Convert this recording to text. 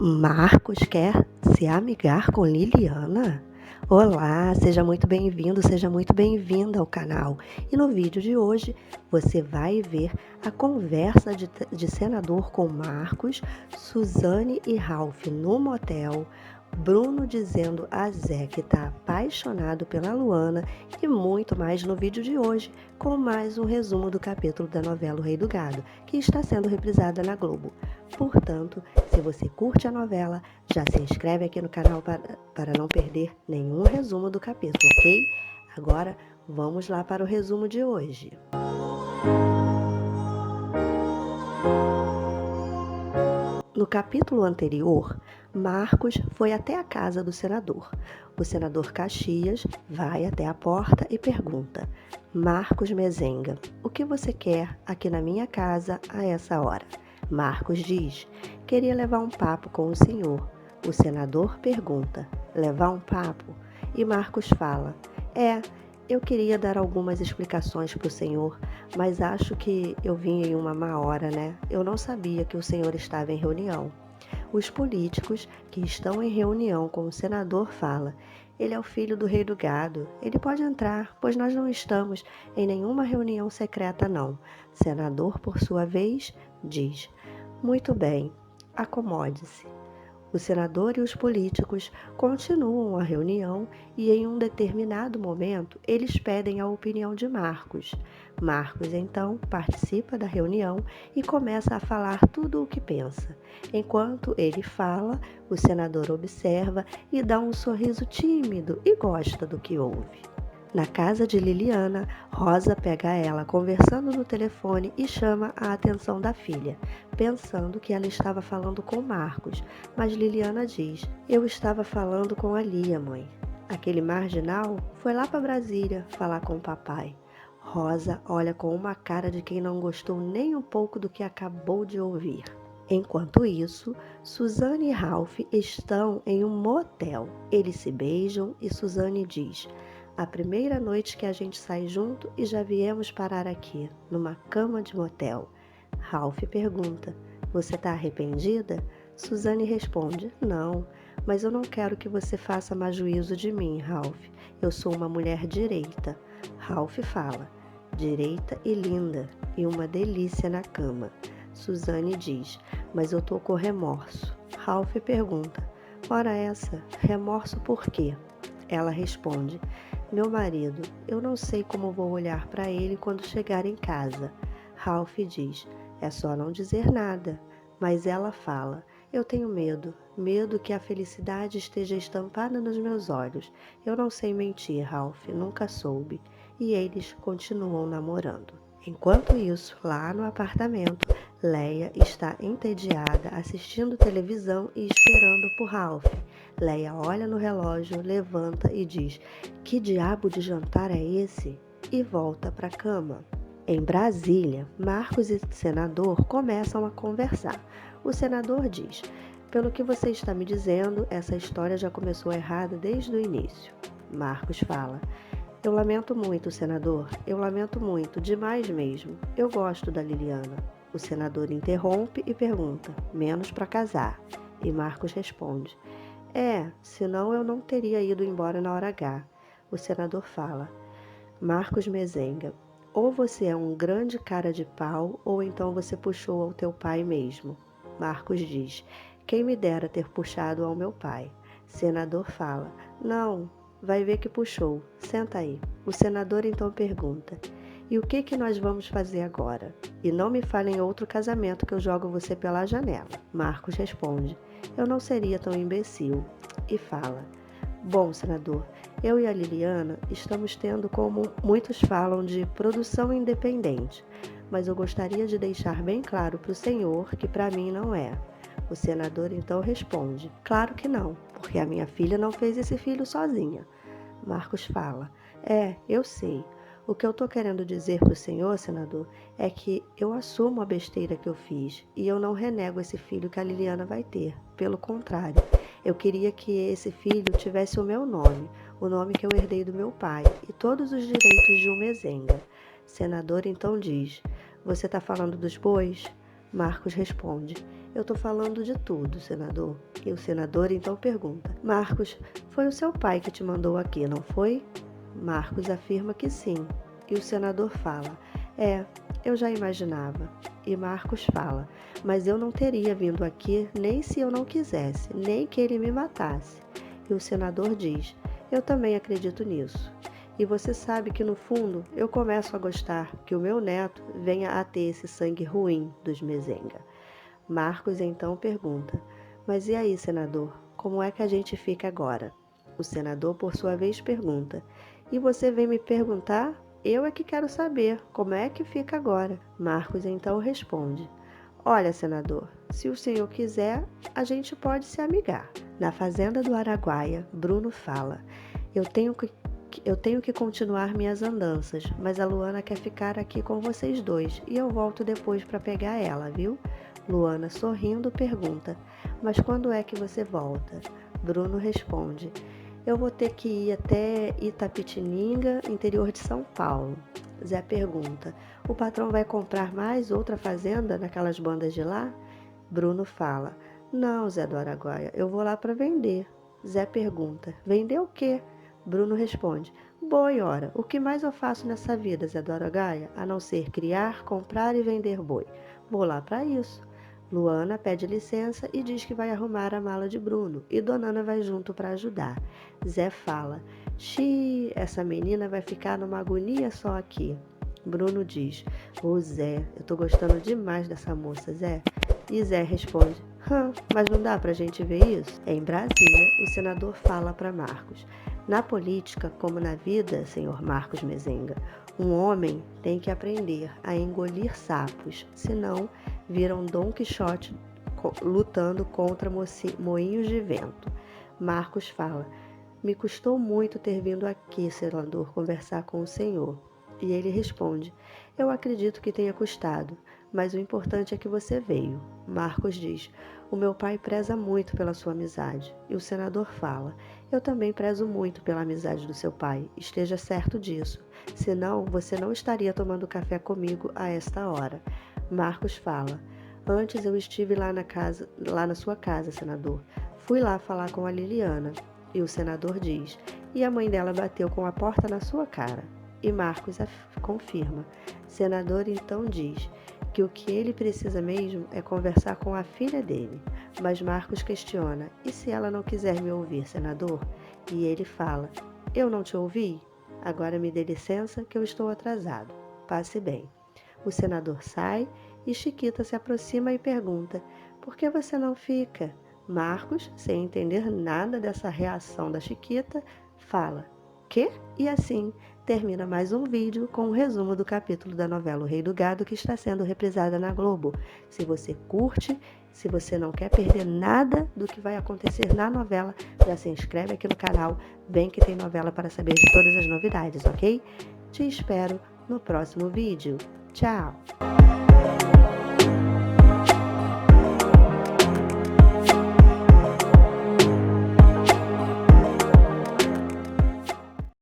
Marcos quer se amigar com Liliana? Olá, seja muito bem-vindo, seja muito bem-vinda ao canal. E no vídeo de hoje você vai ver a conversa de senador com Marcos, Suzane e Ralph no motel, Bruno dizendo a Zé que está apaixonado pela Luana e muito mais no vídeo de hoje, com mais um resumo do capítulo da novela O Rei do Gado, que está sendo reprisada na Globo. Portanto, se você curte a novela, já se inscreve aqui no canal para não perder nenhum resumo do capítulo, ok? Agora, vamos lá para o resumo de hoje. No capítulo anterior, Marcos foi até a casa do senador. O senador Caxias vai até a porta e pergunta: Marcos Mezenga, o que você quer aqui na minha casa a essa hora? Marcos diz: queria levar um papo com o senhor. O senador pergunta: levar um papo? E Marcos fala: eu queria dar algumas explicações para o senhor, mas acho que eu vim em uma má hora, né? Eu não sabia que o senhor estava em reunião. Os políticos que estão em reunião com o senador falam: ele é o filho do rei do gado, ele pode entrar, pois nós não estamos em nenhuma reunião secreta não. Senador, por sua vez, diz: muito bem, acomode-se. O senador e os políticos continuam a reunião e, em um determinado momento, eles pedem a opinião de Marcos. Marcos, então, participa da reunião e começa a falar tudo o que pensa. Enquanto ele fala, o senador observa e dá um sorriso tímido e gosta do que ouve. Na casa de Liliana, Rosa pega ela conversando no telefone e chama a atenção da filha, pensando que ela estava falando com Marcos, mas Liliana diz: eu estava falando com a Lia, mãe. Aquele marginal foi lá para Brasília falar com o papai. Rosa olha com uma cara de quem não gostou nem um pouco do que acabou de ouvir. Enquanto isso, Suzane e Ralph estão em um motel. Eles se beijam e Suzane diz: a primeira noite que a gente sai junto e já viemos parar aqui, numa cama de motel. Ralph pergunta: você tá arrependida? Suzane responde: não, mas eu não quero que você faça má juízo de mim, Ralph. Eu sou uma mulher direita. Ralph fala: direita e linda, e uma delícia na cama. Suzane diz: mas eu tô com remorso. Ralph pergunta: ora essa, remorso por quê? Ela responde: meu marido, eu não sei como vou olhar para ele quando chegar em casa. Ralph diz: é só não dizer nada. Mas ela fala: eu tenho medo que a felicidade esteja estampada nos meus olhos. Eu não sei mentir, Ralph, nunca soube. E eles continuam namorando. Enquanto isso, lá no apartamento, Leia está entediada assistindo televisão e esperando por Ralph. Leia olha no relógio, levanta e diz: que diabo de jantar é esse? E volta para a cama. Em Brasília, Marcos e o senador começam a conversar. O senador diz: pelo que você está me dizendo, essa história já começou errada desde o início. Marcos fala: eu lamento muito, senador. Eu lamento muito, demais mesmo. Eu gosto da Liliana. O senador interrompe e pergunta: menos para casar? E Marcos responde: senão eu não teria ido embora na hora H. O senador fala: Marcos Mezenga, ou você é um grande cara de pau, ou então você puxou ao teu pai mesmo. Marcos diz: quem me dera ter puxado ao meu pai. Senador fala: não, vai ver que puxou. Senta aí. O senador então pergunta: e o que nós vamos fazer agora? E não me fale em outro casamento que eu jogo você pela janela. Marcos responde: eu não seria tão imbecil. E fala: bom, senador, eu e a Liliana estamos tendo, como muitos falam, de produção independente, mas eu gostaria de deixar bem claro para o senhor que para mim não é. O senador então responde: claro que não, porque a minha filha não fez esse filho sozinha. Marcos fala: eu sei. O que eu estou querendo dizer para o senhor, senador, é que eu assumo a besteira que eu fiz e eu não renego esse filho que a Liliana vai ter. Pelo contrário, eu queria que esse filho tivesse o meu nome, o nome que eu herdei do meu pai e todos os direitos de um mezenga. Senador então diz: você está falando dos bois? Marcos responde: Eu tô falando de tudo, senador. E o senador então pergunta: Marcos, foi o seu pai que te mandou aqui, não foi? Marcos afirma que sim. E o senador fala: eu já imaginava. E Marcos fala: mas eu não teria vindo aqui nem se eu não quisesse, nem que ele me matasse. E o senador diz: eu também acredito nisso. E você sabe que no fundo eu começo a gostar que o meu neto venha a ter esse sangue ruim dos Mezenga. Marcos então pergunta: mas e aí, senador, como é que a gente fica agora? O senador, por sua vez, pergunta: e você vem me perguntar? Eu é que quero saber como é que fica agora. Marcos então responde: olha, senador, se o senhor quiser, a gente pode se amigar. Na fazenda do Araguaia, Bruno fala: eu tenho que continuar minhas andanças, mas a Luana quer ficar aqui com vocês dois e eu volto depois para pegar ela, viu? Luana, sorrindo, pergunta: mas quando é que você volta? Bruno responde: eu vou ter que ir até Itapetininga, interior de São Paulo. Zé pergunta: o patrão vai comprar mais outra fazenda naquelas bandas de lá? Bruno fala: não, Zé do Araguaia, eu vou lá para vender. Zé pergunta: vender o quê? Bruno responde: boi, ora, o que mais eu faço nessa vida, Zé do Araguaia, a não ser criar, comprar e vender boi? Vou lá para isso. Luana pede licença e diz que vai arrumar a mala de Bruno, e Donana vai junto para ajudar. Zé fala: xiii, essa menina vai ficar numa agonia só aqui. Bruno diz: ô Zé, eu tô gostando demais dessa moça, Zé. E Zé responde: mas não dá pra gente ver isso? Em Brasília, o senador fala para Marcos: na política, como na vida, senhor Marcos Mezenga, um homem tem que aprender a engolir sapos, senão vira um Dom Quixote lutando contra moinhos de vento. Marcos fala: me custou muito ter vindo aqui, senador, conversar com o senhor. E ele responde: eu acredito que tenha custado, mas o importante é que você veio. Marcos diz: o meu pai preza muito pela sua amizade. E o senador fala: eu também prezo muito pela amizade do seu pai. Esteja certo disso. Senão, você não estaria tomando café comigo a esta hora. Marcos fala: antes eu estive lá na sua casa, senador. Fui lá falar com a Liliana. E o senador diz: e a mãe dela bateu com a porta na sua cara. E Marcos confirma. Senador então diz que o que ele precisa mesmo é conversar com a filha dele. Mas Marcos questiona: e se ela não quiser me ouvir, senador? E ele fala: eu não te ouvi? Agora me dê licença que eu estou atrasado. Passe bem. O senador sai e Chiquita se aproxima e pergunta: por que você não fica? Marcos, sem entender nada dessa reação da Chiquita, fala: quê? E assim termina mais um vídeo com um resumo do capítulo da novela O Rei do Gado que está sendo reprisada na Globo. Se você curte, se você não quer perder nada do que vai acontecer na novela, já se inscreve aqui no canal, vem que tem novela para saber de todas as novidades, ok? Te espero no próximo vídeo. Tchau!